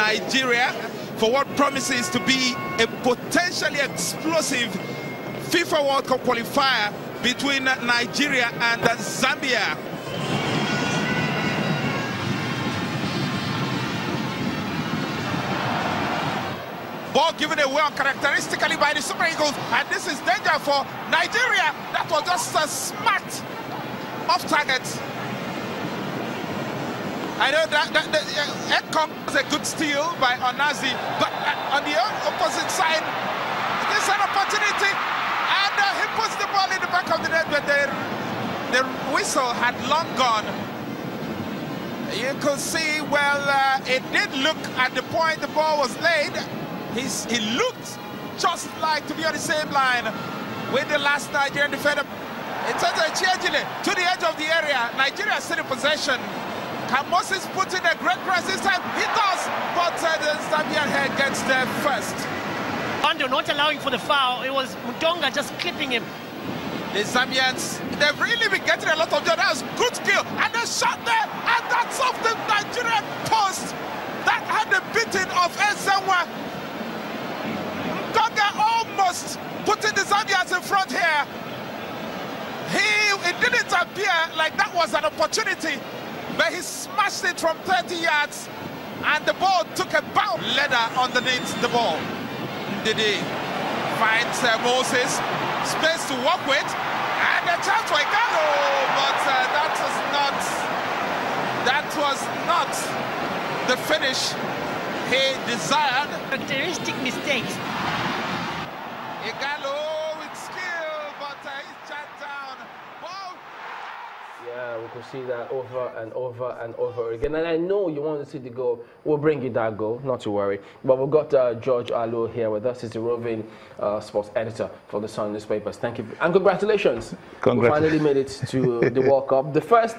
Nigeria for what promises to be a potentially explosive FIFA World Cup qualifier between Nigeria and Zambia. Ball given away uncharacteristically by the Super Eagles, and this is danger for Nigeria. That was just a smart off target. I know that Ekong was a good steal by Onazi, but on the opposite side, there's an opportunity, and he puts the ball in the back of the net, but the whistle had long gone. You could see, well, it did look at the point the ball was laid. He looked just like to be on the same line with the last Nigerian defender. It turns out to the edge of the area. Nigeria is still in possession. Can Moses put in a great press this time? He does, but the Zambian head gets there first. Ando not allowing for the foul. It was Mudonga just clipping him. The Zambians, they've really been getting a lot of joy. That was good skill, and the shot there, and that's off the Nigerian post. That had the beating of Ezenwa. Mudonga almost putting the Zambians in front here. It didn't appear like that was an opportunity, but he smashed it from 30 yards, and the ball took a bounce. Leather underneath the ball. Didi finds Moses, space to work with, and a chance for Igalo, but that was not the finish he desired. Characteristic mistakes. Igalo with skill, but he's shut down. Ball. Yeah, we could see that over and over and over again. And I know you want to see the goal. We'll bring you that goal, not to worry. But we've got George Alo here with us. He's the roving sports editor for the Sun newspapers. Thank you. And congratulations. We finally made it to the World Cup. The first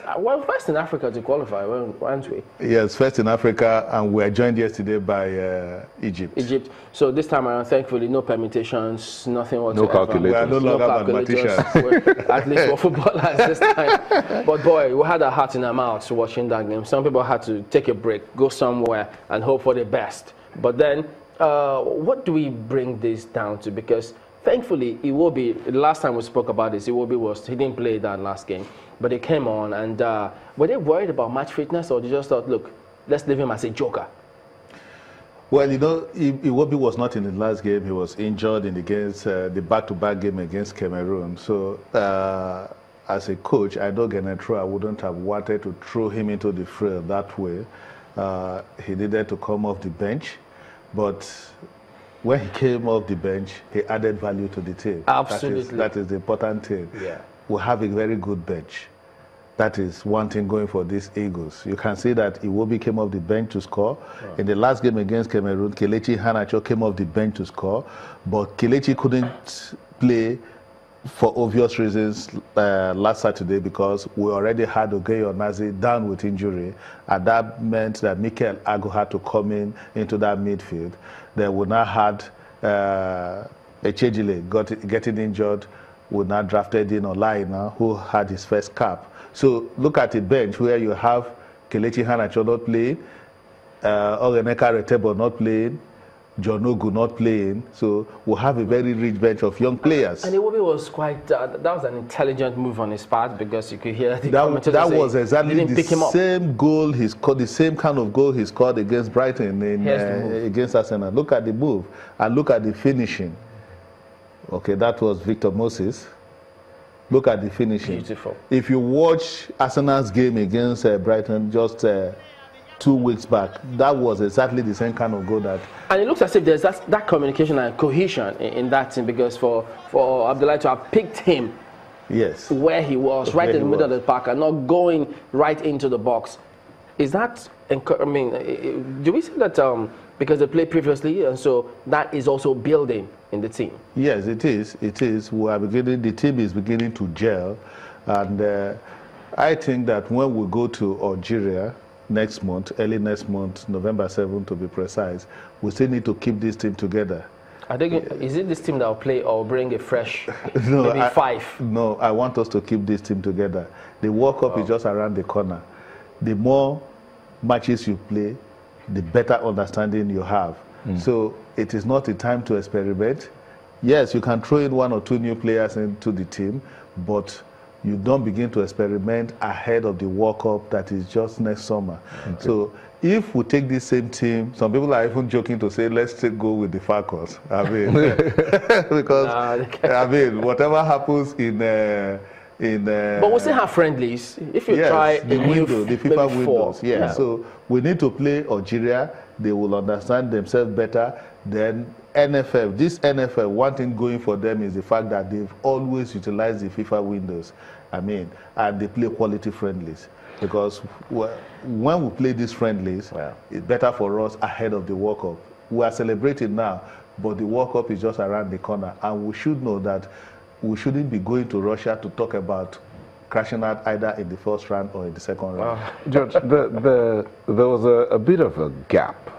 in Africa to qualify, weren't we? Yes, first in Africa, and we were joined yesterday by Egypt. So this time around, thankfully, no permutations, nothing whatsoever. No calculators. We are no longer mathematicians. At least for footballers this time. But boy, we had our heart in our mouths watching that game. Some people had to take a break, go somewhere, and hope for the best. But then, what do we bring this down to? Because thankfully, Iwobi, the last time we spoke about this, Iwobi he didn't play that last game, but he came on. And were they worried about match fitness, or they just thought, look, let's leave him as a joker? Well, you know, Iwobi was not in the last game. He was injured in the back-to-back game against Cameroon. So, as a coach, I know I wouldn't have wanted to throw him into the fray that way. He needed to come off the bench, but when he came off the bench, he added value to the team. Absolutely. That is the important thing. Yeah. We have a very good bench. That is one thing going for these Eagles. You can see that Iwobi came off the bench to score. Right. In the last game against Cameroon, Kelechi Iheanacho came off the bench to score, but Kelechi couldn't play for obvious reasons last Saturday because we already had Ogeyi Onazi down with injury, and that meant that Mikel Agu had to come into that midfield. Then we now had Echejile getting injured. We now drafted in Olaina, who had his first cap. So look at the bench where you have Kelechi Iheanacho not playing, Oreneka Retebo not playing, John Ogu not playing, so we'll have a very rich bench of young players. And Iwobi was quite, that was an intelligent move on his part, because you could hear the commentators that was exactly the same goal he scored, the same kind of goal he scored against Brighton against Arsenal. Look at the move and look at the finishing. Okay, that was Victor Moses. Look at the finishing. Beautiful. If you watch Arsenal's game against Brighton just 2 weeks back, that was exactly the same kind of goal that. And it looks as if there's that communication and cohesion in that team, because for Abdullahi to have picked him, yes, where he was, right in the middle of the park, and not going right into the box, is that? I mean, do we say that because they played previously, and so that is also building in the team? Yes, it is. It is. We are beginning. The team is beginning to gel, and I think that when we go to Algeria next month, early next month, November 7th to be precise, we still need to keep this team together. I think, is it this team that will play or bring a fresh, maybe 5? No, I want us to keep this team together. The World Cup is just around the corner. The more matches you play, the better understanding you have. So it is not a time to experiment. Yes, you can throw in 1 or 2 new players into the team, but you don't begin to experiment ahead of the World Cup that is just next summer. So if we take this same team, some people are even joking to say, let's go with the Falcons. I mean, because, I mean, whatever happens in but we still have friendlies. If you try the window, the FIFA windows. Yeah. So we need to play Algeria. They will understand themselves better. Then NFF, this NFF, one thing going for them is the fact that they've always utilized the FIFA windows. I mean, and they play quality friendlies. Because when we play these friendlies, it's better for us ahead of the World Cup. We are celebrating now, but the World Cup is just around the corner. And we should know that we shouldn't be going to Russia to talk about crashing out either in the first round or in the second round. Judge, there was a bit of a gap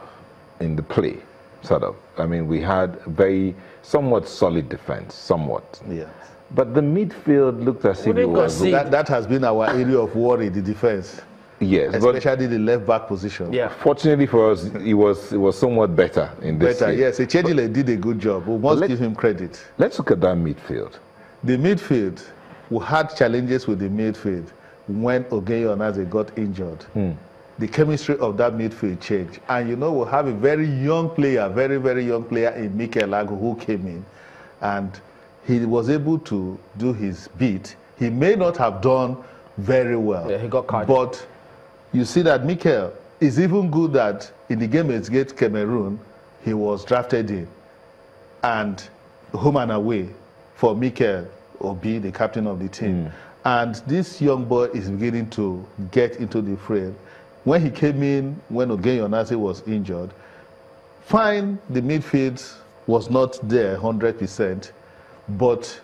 in the play, sort of. I mean, we had very somewhat solid defense, somewhat. Yes. But the midfield looked as if it was... That has been our area of worry, the defense. Yes. Especially the left-back position. Yeah. Fortunately for us, it was somewhat better in this Better, game. yes. Echedile did a good job. We must give him credit. Let's look at that midfield. The midfield, we had challenges with the midfield when Ogenye Onaze got injured. The chemistry of that midfield changed. And you know, we have a very young player, very, very young player in Mikel Lago who came in. And he was able to do his bit. He may not have done very well. Yeah, he got caught. But you see that Mikel is even good that in the game against Cameroon, he was drafted in. And home and away for Mikel Obi, the captain of the team. And this young boy is beginning to get into the frame. When he came in, when Ogenye Onaze was injured, fine, the midfield was not there 100%, but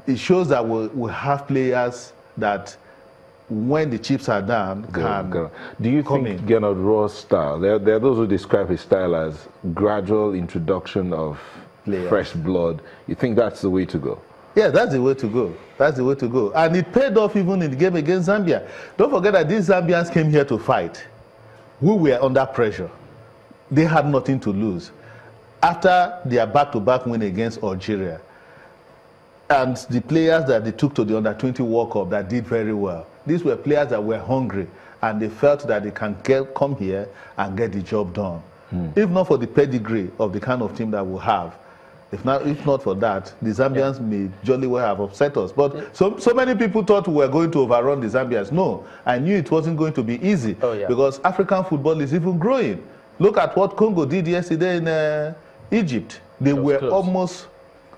it shows that we have players that when the chips are down, Do you think Gernot Rohr's style, there are those who describe his style as gradual introduction of fresh blood. You think that's the way to go? Yeah, that's the way to go. That's the way to go. And it paid off even in the game against Zambia. Don't forget that these Zambians came here to fight. We were under pressure. They had nothing to lose. After their back-to-back win against Algeria, and the players that they took to the Under-20 World Cup that did very well, these were players that were hungry, and they felt that they can come here and get the job done. If not for the pedigree of the kind of team that we have, if not for that, the Zambians may jolly well have upset us. But so many people thought we were going to overrun the Zambians. No, I knew it wasn't going to be easy because African football is even growing. Look at what Congo did yesterday in Egypt. They were almost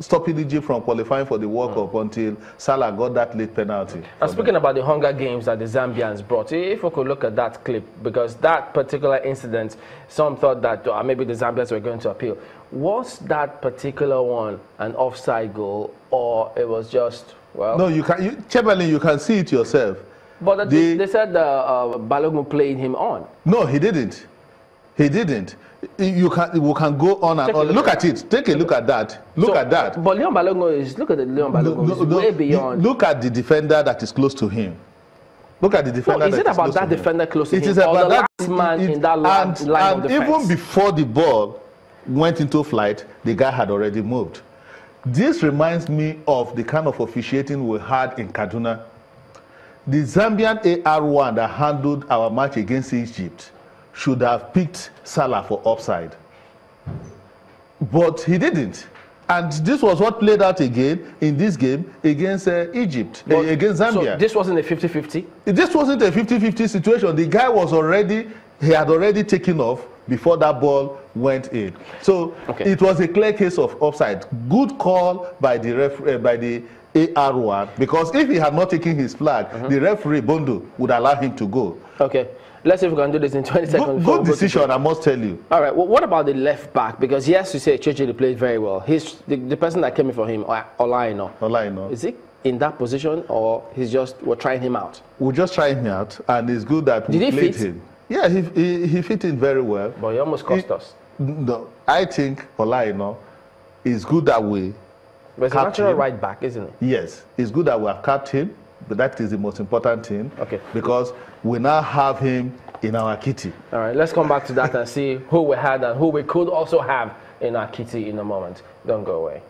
stopping Egypt from qualifying for the World Cup until Salah got that late penalty. And speaking about the Hunger Games that the Zambians brought, if we could look at that clip, because that particular incident, some thought that maybe the Zambians were going to appeal. Was that particular one an offside goal, or it was just, well... No, Chamberlain, you can see it yourself. But they said Balogun played him on. No, he didn't. He didn't. We can go on and on. Look at it. Take a look at that. Look at that. But Leon Balogun is, look at the Leon Balogun, way beyond. Look at the defender that is close to him. Look at the defender. Is it about that defender close to him? It is about the last man in that line of defense. And even before the ball went into flight, the guy had already moved. This reminds me of the kind of officiating we had in Kaduna. The Zambian AR1 that handled our match against Egypt should have picked Salah for offside. But he didn't. And this was what played out again in this game against Egypt, against Zambia. So this wasn't a 50-50? This wasn't a 50-50 situation. The guy was he had already taken off before that ball went in. So it was a clear case of offside. Good call by the AR1, because if he had not taken his flag, the referee, Bondo, would allow him to go. Okay. Let's see if we can do this in 20 seconds. Good decision, I must tell you. All right. Well, what about the left back? Because yes, you say Chechele played very well. He's the person that came in for him, Olaino. Is he in that position, or we're trying him out? We're just trying him out, and it's good that we played him. Yeah, he fit in very well. But he almost cost us. No, I think Olaino is good that way. But it's a natural right back, isn't it? Yes, it's good that we have capped him. But that is the most important thing, because we now have him in our kitty. All right, let's come back to that and see who we had and who we could also have in our kitty in a moment. Don't go away.